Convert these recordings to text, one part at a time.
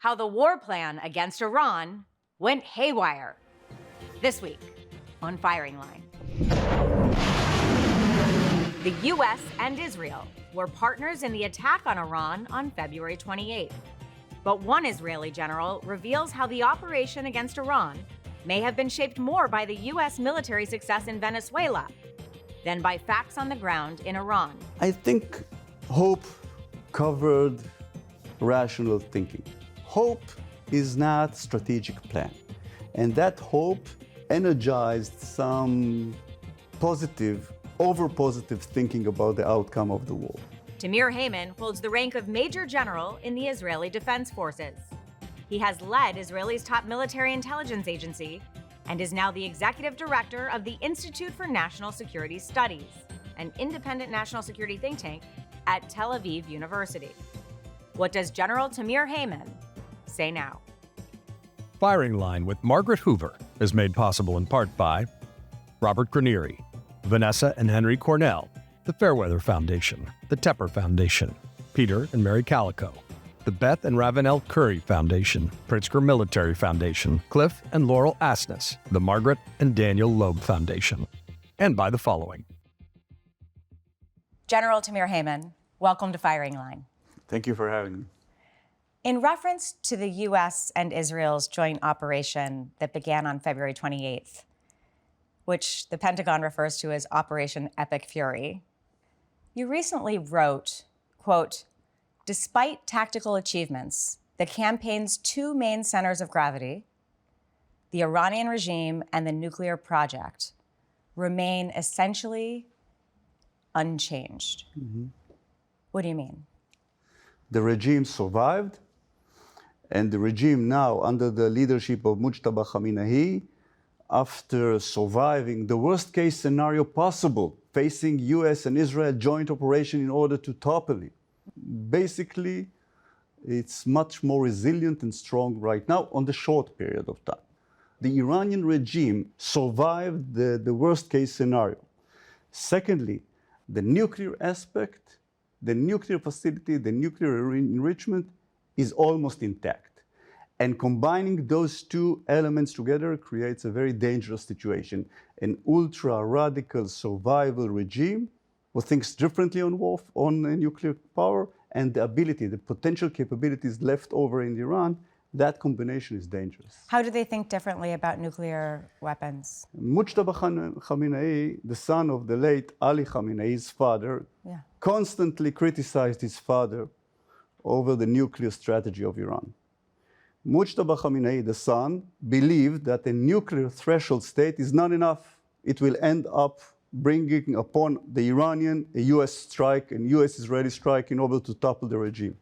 how the war plan against Iran went haywire. This week on Firing Line. The U.S. and Israel were partners in the attack on Iran on February 28th. But one Israeli general reveals how the operation against Iran may have been shaped more by the U.S. military success in Venezuela than by facts on the ground in Iran. I think hope covered rational thinking. Hope is not strategic plan. And that hope energized some over-positive thinking about the outcome of the war. Tamir Hayman holds the rank of Major General in the Israeli Defense Forces. He has led Israel's top military intelligence agency and is now the executive director of the Institute for National Security Studies, an independent national security think tank at Tel Aviv University. What does General Tamir Hayman say now? Firing Line with Margaret Hoover is made possible in part by Robert Granieri, Vanessa and Henry Cornell, the Fairweather Foundation, the Tepper Foundation, Peter and Mary Calico, the Beth and Ravenel Curry Foundation, Pritzker Military Foundation, Cliff and Laurel Asness, the Margaret and Daniel Loeb Foundation, and by the following. General Tamir Hayman, welcome to Firing Line. Thank you for having me. In reference to the U.S. and Israel's joint operation that began on February 28th, which the Pentagon refers to as Operation Epic Fury, you recently wrote, quote, "Despite tactical achievements, the campaign's two main centers of gravity, the Iranian regime and the nuclear project, remain essentially unchanged." Mm-hmm. What do you mean? The regime survived, and the regime now, under the leadership of Mujtaba Khamenei, after surviving the worst-case scenario possible, facing U.S. and Israel joint operation in order to topple it, basically, it's much more resilient and strong right now on the short period of time. The Iranian regime survived the worst-case scenario. Secondly, the nuclear aspect, the nuclear facility, the nuclear enrichment is almost intact. And combining those two elements together creates a very dangerous situation. An ultra-radical survival regime who thinks differently on nuclear power and the ability, the potential capabilities left over in Iran, that combination is dangerous. How do they think differently about nuclear weapons? Mujtaba Khamenei, the son of the late Ali Khamenei's father, constantly criticized his father over the nuclear strategy of Iran. Mujtaba Khamenei, the son, believed that a nuclear threshold state is not enough. It will end up bringing upon the Iranian a U.S. strike and U.S.-Israeli strike in order to topple the regime.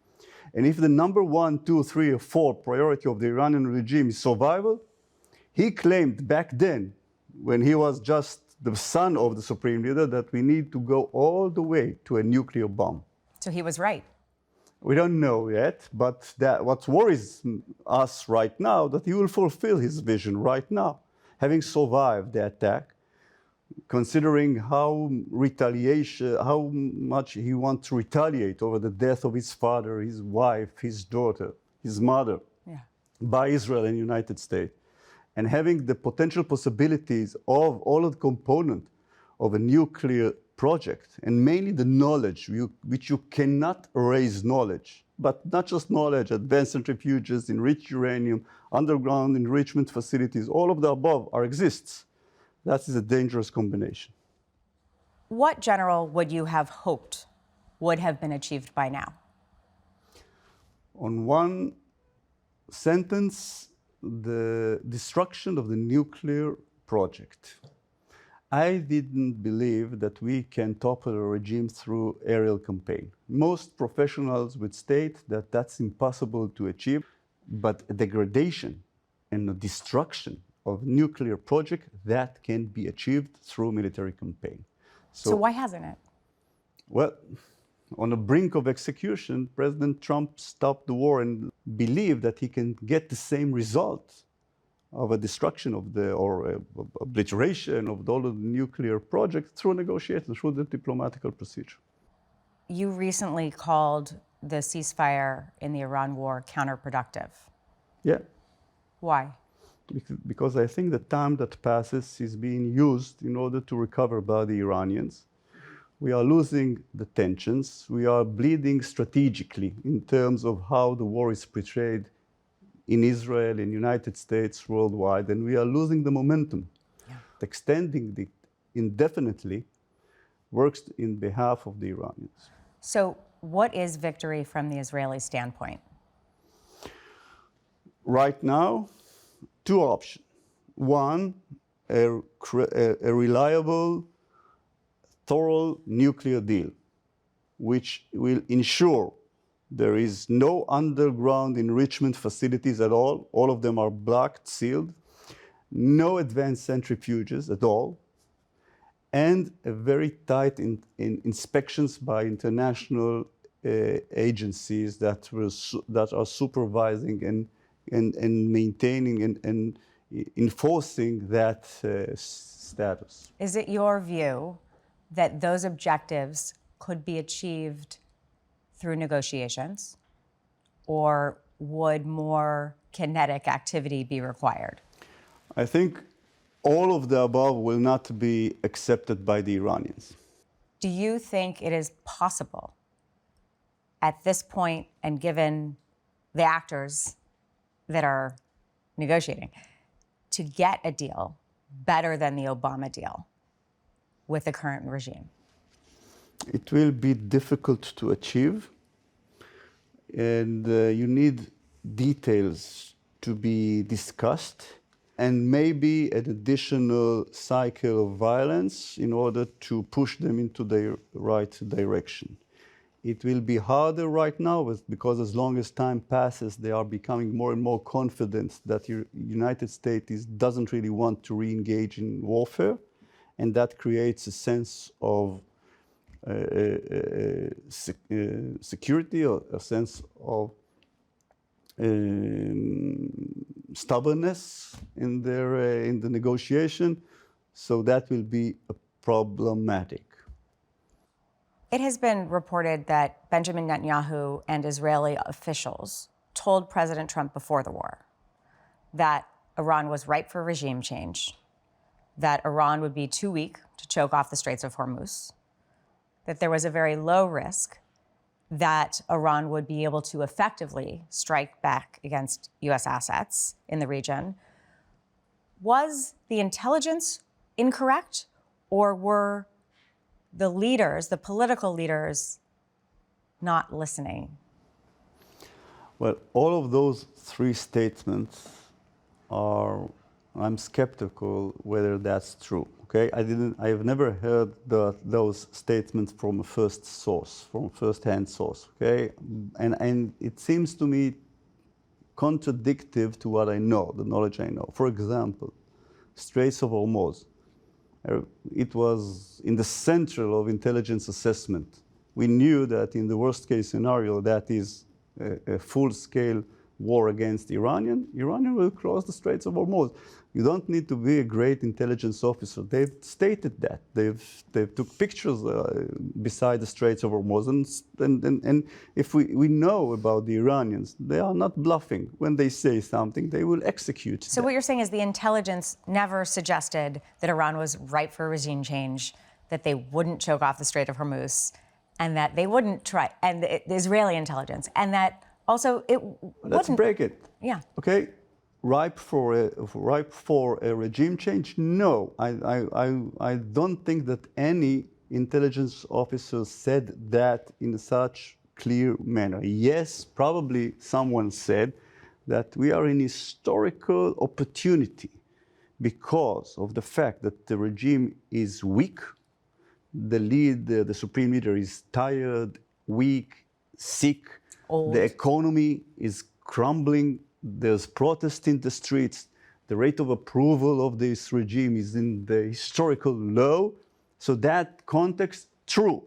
And if the number 1, 2, 3, or 4 priority of the Iranian regime is survival, he claimed back then, when he was just the son of the supreme leader, that we need to go all the way to a nuclear bomb. So he was right. We don't know yet, but what worries us right now, that he will fulfill his vision right now, having survived the attack, considering how much he wants to retaliate over the death of his father, his wife, his daughter, his mother, by Israel and United States, and having the potential possibilities of all of the components of a nuclear project, and mainly the knowledge, which you cannot erase knowledge, but not just knowledge, advanced centrifuges, enriched uranium, underground enrichment facilities, all of the above exists. That is a dangerous combination. What, General, would you have hoped would have been achieved by now? On one sentence, the destruction of the nuclear project. I didn't believe that we can topple a regime through aerial campaign. Most professionals would state that that's impossible to achieve, but a degradation and a destruction of nuclear project, that can be achieved through military campaign. So why hasn't it? Well, on the brink of execution, President Trump stopped the war and believed that he can get the same result of a destruction of obliteration of all of the nuclear projects through negotiations, through the diplomatical procedure. You recently called the ceasefire in the Iran war counterproductive. Yeah, Why? because I think the time that passes is being used in order to recover by the Iranians. We are losing the tensions. We are bleeding strategically in terms of how the war is portrayed in Israel, in United States, worldwide, and we are losing the momentum. Yeah. Extending it indefinitely works in behalf of the Iranians. So, what is victory from the Israeli standpoint? Right now, two options. One, a reliable, thorough nuclear deal, which will ensure there is no underground enrichment facilities at all. All of them are blocked, sealed. No advanced centrifuges at all. And a very tight inspections by international agencies that are supervising and maintaining and enforcing that status. Is it your view that those objectives could be achieved through negotiations, or would more kinetic activity be required? I think all of the above will not be accepted by the Iranians. Do you think it is possible at this point, and given the actors that are negotiating, to get a deal better than the Obama deal with the current regime? It will be difficult to achieve, and you need details to be discussed, and maybe an additional cycle of violence in order to push them into the right direction. It will be harder right now because as long as time passes, they are becoming more and more confident that the United States doesn't really want to re-engage in warfare, and that creates a sense of security, or a sense of stubbornness in the negotiation. So that will be problematic. It has been reported that Benjamin Netanyahu and Israeli officials told President Trump before the war that Iran was ripe for regime change, that Iran would be too weak to choke off the Straits of Hormuz, that there was a very low risk that Iran would be able to effectively strike back against U.S. assets in the region. Was the intelligence incorrect, or were the leaders, the political leaders, not listening? Well, all of those three statements are, I'm skeptical whether that's true. Okay, I have never heard those statements from a first-hand source. Okay, and it seems to me contradictory to what I know, the knowledge I know. For example, Straits of Hormuz. It was in the center of intelligence assessment. We knew that in the worst-case scenario, that is a full-scale war against Iran will cross the Straits of Hormuz. You don't need to be a great intelligence officer. They've stated that. They've took pictures beside the Straits of Hormuz. And if we know about the Iranians, they are not bluffing. When they say something, they will execute. So what you're saying is the intelligence never suggested that Iran was ripe for regime change, that they wouldn't choke off the Strait of Hormuz, and that they wouldn't try, and the Israeli intelligence, and that also it wouldn't. Let's break it. Yeah. Okay. Ripe for a regime change? No, I don't think that any intelligence officer said that in such clear manner. Yes, probably someone said that we are in historical opportunity because of the fact that the regime is weak, the supreme leader is tired, weak, sick, old. The economy is crumbling. There's protest in the streets. The rate of approval of this regime is in the historical low. So that context, true.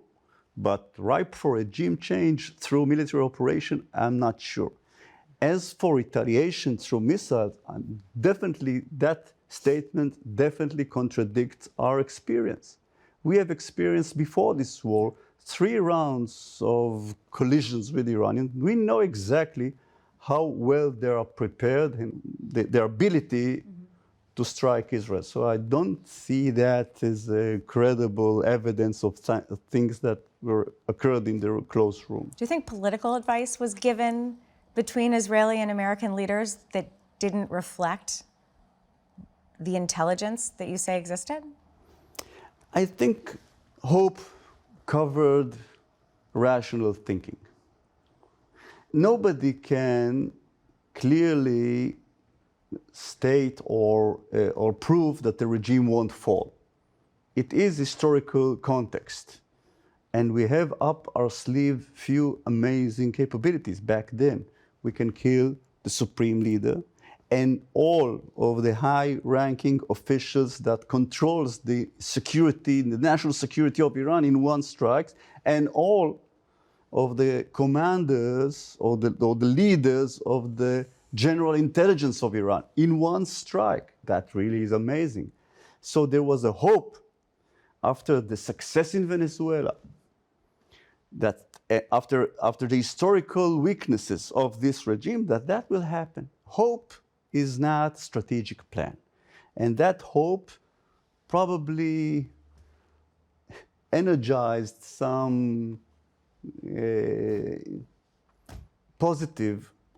But ripe for regime change through military operation, I'm not sure. As for retaliation through missiles, that statement definitely contradicts our experience. We have experienced before this war 3 rounds of collisions with Iranians. We know exactly how well they are prepared and their ability to strike Israel. So I don't see that as a credible evidence of things that occurred in the closed room. Do you think political advice was given between Israeli and American leaders that didn't reflect the intelligence that you say existed? I think hope covered rational thinking. Nobody can clearly state or prove that the regime won't fall. It is historical context. And we have up our sleeve few amazing capabilities back then. We can kill the supreme leader and all of the high-ranking officials that controls the security, the national security of Iran in one strike, and all of the commanders or the leaders of the general intelligence of Iran in one strike. That really is amazing. So there was a hope after the success in Venezuela that after the historical weaknesses of this regime, that will happen. Hope is not strategic plan. And that hope probably energized some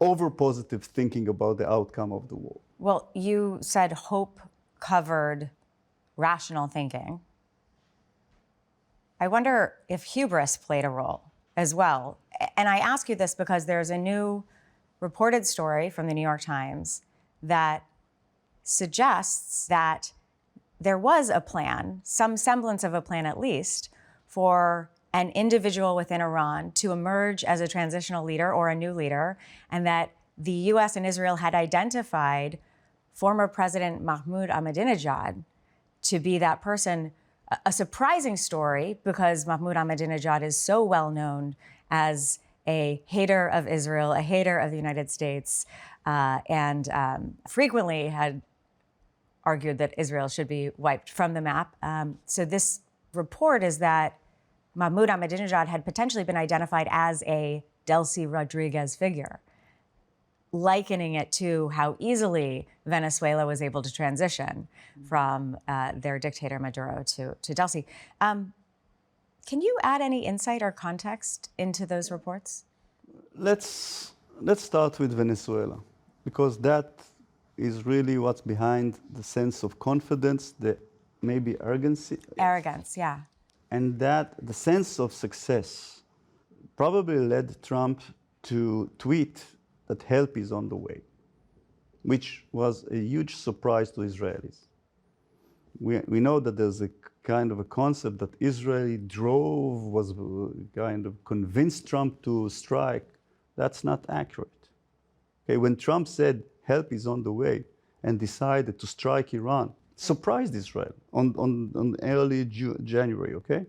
over-positive thinking about the outcome of the war. Well, you said hope covered rational thinking. I wonder if hubris played a role as well. And I ask you this because there's a new reported story from the New York Times that suggests that there was a plan, some semblance of a plan at least, for an individual within Iran to emerge as a transitional leader or a new leader, and that the US and Israel had identified former President Mahmoud Ahmadinejad to be that person. A surprising story because Mahmoud Ahmadinejad is so well known as a hater of Israel, a hater of the United States, and frequently had argued that Israel should be wiped from the map. So this report is that Mahmoud Ahmadinejad had potentially been identified as a Delcy Rodriguez figure, likening it to how easily Venezuela was able to transition from their dictator Maduro to Delcy. Can you add any insight or context into those reports? Let's start with Venezuela, because that is really what's behind the sense of confidence, the maybe arrogancy. Arrogance, yeah. And that the sense of success probably led Trump to tweet that help is on the way, which was a huge surprise to Israelis. We know that there's a kind of a concept that Israel was kind of convinced Trump to strike. That's not accurate. Okay, when Trump said help is on the way and decided to strike Iran, surprised Israel on early January, okay?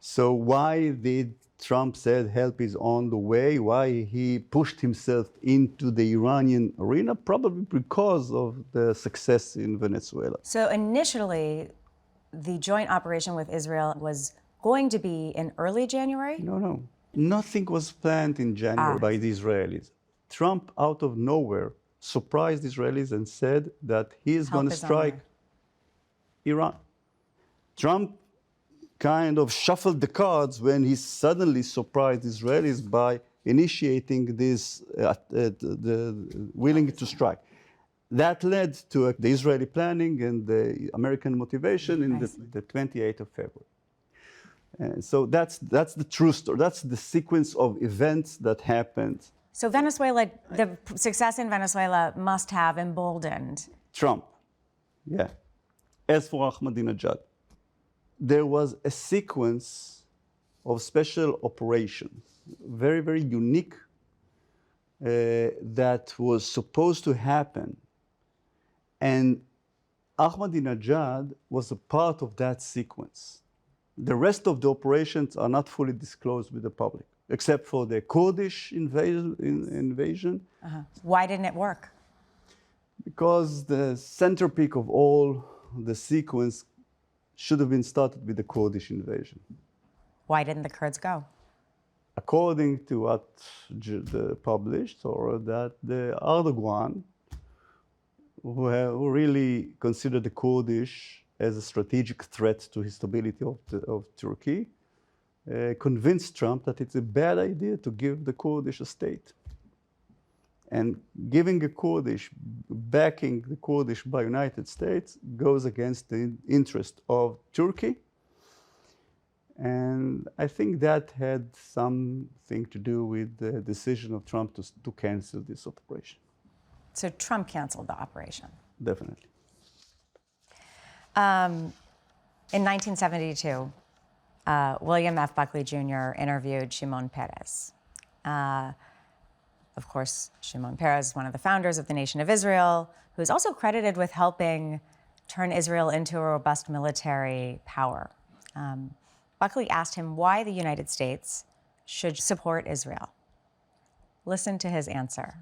So why did Trump said help is on the way, why he pushed himself into the Iranian arena? Probably because of the success in Venezuela. So initially, the joint operation with Israel was going to be in early January? No. Nothing was planned in January by the Israelis. Trump, out of nowhere, surprised Israelis and said that he is going to strike Iran. Trump kind of shuffled the cards when he suddenly surprised Israelis by initiating this willing to strike. That led to the Israeli planning and the American motivation in the 28th of February. So that's the true story. That's the sequence of events that happened. So Venezuela, the success in Venezuela must have emboldened Trump, yeah. As for Ahmadinejad, there was a sequence of special operations, very, very unique, that was supposed to happen. And Ahmadinejad was a part of that sequence. The rest of the operations are not fully disclosed with the public, except for the Kurdish invasion. Why didn't it work? Because the center peak of all the sequence should have been started with the Kurdish invasion. Why didn't the Kurds go? According to what published, or that the Erdogan, who really considered the Kurdish as a strategic threat to his stability of Turkey, convinced Trump that it's a bad idea to give the Kurdish a state. And giving backing the Kurdish by United States goes against the interest of Turkey. And I think that had something to do with the decision of Trump to cancel this operation. So Trump canceled the operation. Definitely. In 1972, William F. Buckley Jr. interviewed Shimon Peres. Of course, Shimon Peres is one of the founders of the Nation of Israel, who is also credited with helping turn Israel into a robust military power. Buckley asked him why the United States should support Israel. Listen to his answer.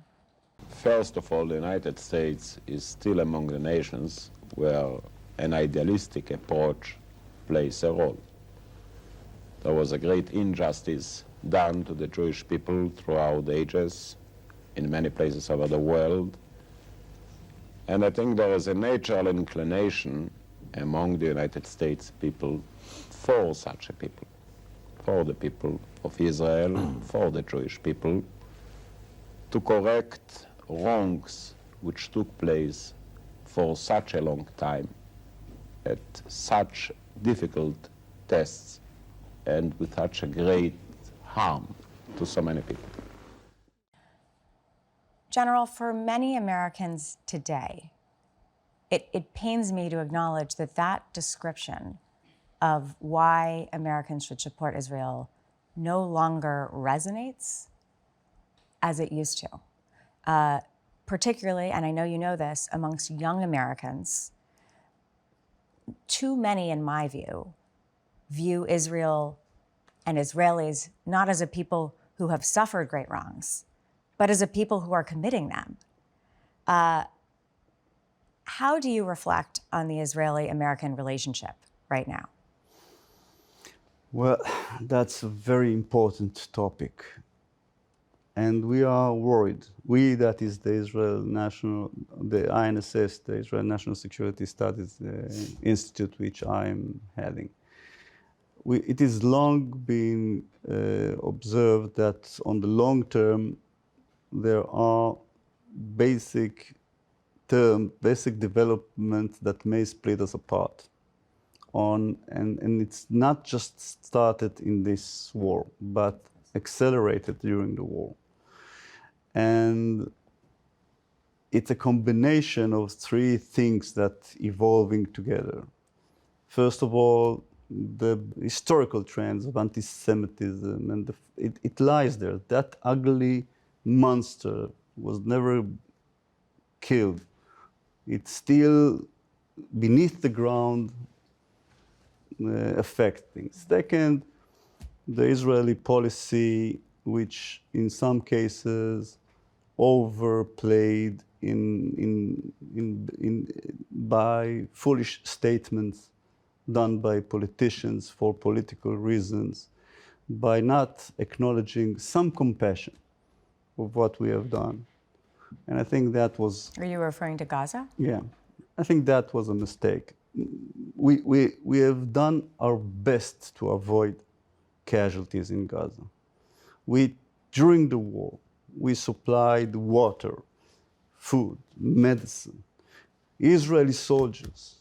First of all, the United States is still among the nations where an idealistic approach plays a role. There was a great injustice done to the Jewish people throughout the ages in many places over the world. And I think there is a natural inclination among the United States people for such a people, for the people of Israel, for the Jewish people, to correct wrongs which took place for such a long time at such difficult tests and with such a great harm to so many people. General, for many Americans today, it pains me to acknowledge that that description of why Americans should support Israel no longer resonates as it used to. Particularly, and I know you know this, amongst young Americans, too many, in my view Israel and Israelis not as a people who have suffered great wrongs, but as a people who are committing them. How do you reflect on the Israeli-American relationship right now? Well, that's a very important topic. And we are worried. We, that is the INSS, the Israel National Security Studies Institute, which I am heading. It has long been observed that on the long term, there are basic developments that may split us apart. And it's not just started in this war, but accelerated during the war. And it's a combination of three things that evolving together. First of all, the historical trends of anti-Semitism, and it lies there. That ugly monster was never killed. It's still beneath the ground, affect things. Second, the Israeli policy, which in some cases overplayed by foolish statements done by politicians for political reasons, by not acknowledging some compassion of what we have done. And I think that was... Are you referring to Gaza? Yeah, I think that was a mistake. We have done our best to avoid casualties in Gaza. During the war, we supplied water, food, medicine. Israeli soldiers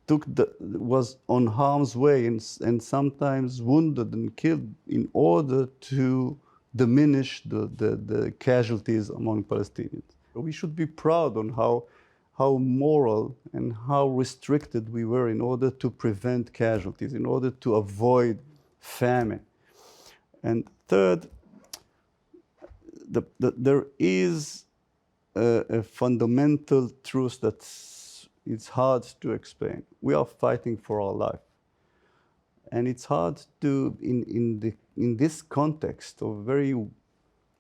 was on harm's way and sometimes wounded and killed in order to diminish the casualties among Palestinians. We should be proud on how moral and how restricted we were in order to prevent casualties, in order to avoid famine. And third, there is a fundamental truth that it's hard to explain. We are fighting for our life. And it's hard to, in this context of very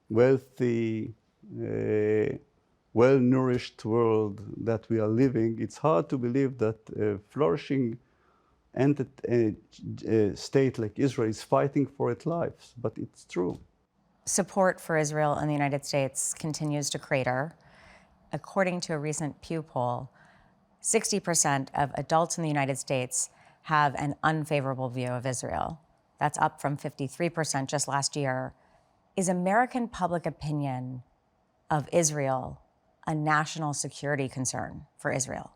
wealthy, well-nourished world that we are living, it's hard to believe that a flourishing a state like Israel is fighting for its lives, but it's true. Support for Israel in the United States continues to crater. According to a recent Pew poll, 60% of adults in the United States have an unfavorable view of Israel. That's up from 53% just last year. Is American public opinion of Israel a national security concern for Israel?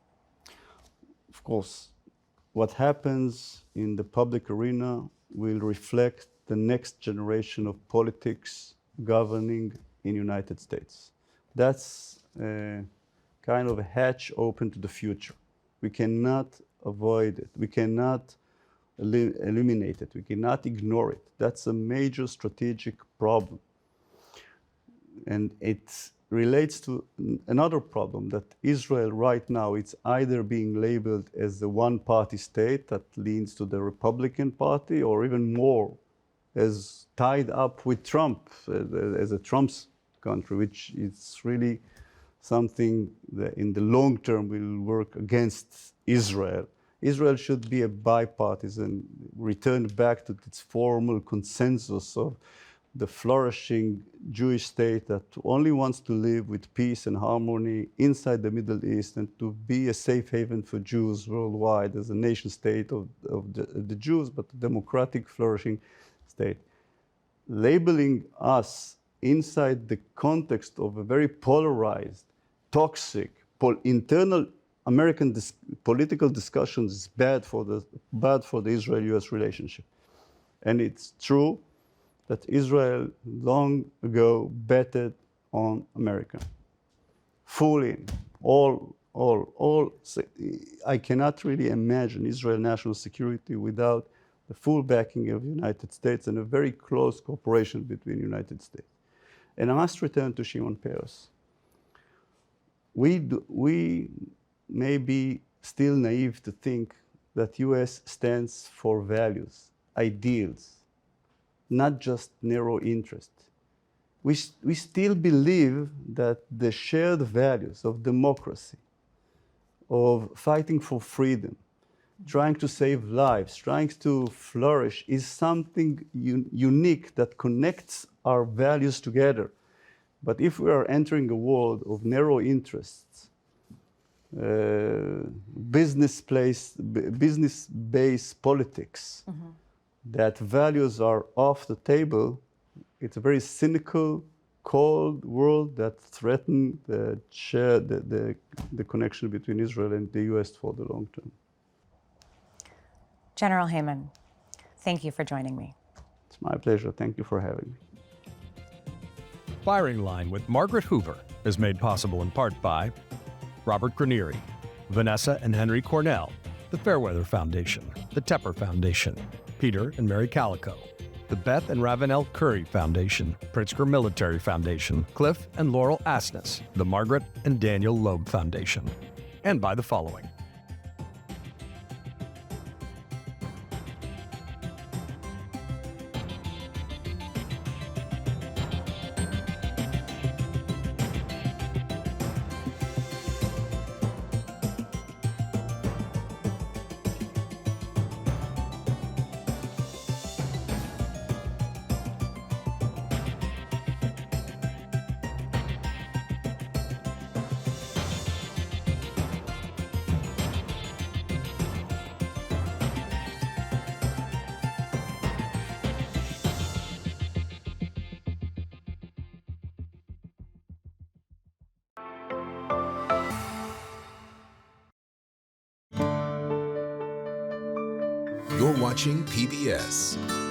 Of course, what happens in the public arena will reflect the next generation of politics governing in the United States. That's kind of a hatch open to the future. We cannot avoid it. We cannot eliminate it. We cannot ignore it. That's a major strategic problem. And it relates to another problem that Israel right now, it's either being labeled as a one-party state that leans to the Republican Party, or even more, as tied up with Trump, as a Trump's country, which is really something that in the long term will work against Israel. Israel should be a bipartisan, return back to its formal consensus of the flourishing Jewish state that only wants to live with peace and harmony inside the Middle East, and to be a safe haven for Jews worldwide as a nation state of the Jews, but a democratic, flourishing state. Labeling us inside the context of a very polarized, toxic, internal American political discussions is bad for the Israel-US relationship. And it's true that Israel long ago betted on America. Fully, I cannot really imagine Israel national security without the full backing of the United States and a very close cooperation between the United States. And I must return to Shimon Peres. We may be still naive to think that US stands for values, ideals, not just narrow interest. We still believe that the shared values of democracy, of fighting for freedom, trying to save lives, trying to flourish, is something unique that connects our values together. But if we are entering a world of narrow interests, business-based politics, that values are off the table, it's a very cynical, cold world that threatens the connection between Israel and the US for the long term. General Hayman, thank you for joining me. It's my pleasure. Thank you for having me. Firing Line with Margaret Hoover is made possible in part by Robert Granieri, Vanessa and Henry Cornell, the Fairweather Foundation, the Tepper Foundation, Peter and Mary Calico, the Beth and Ravenel Curry Foundation, Pritzker Military Foundation, Cliff and Laurel Asness, the Margaret and Daniel Loeb Foundation, and by the following. You're watching PBS.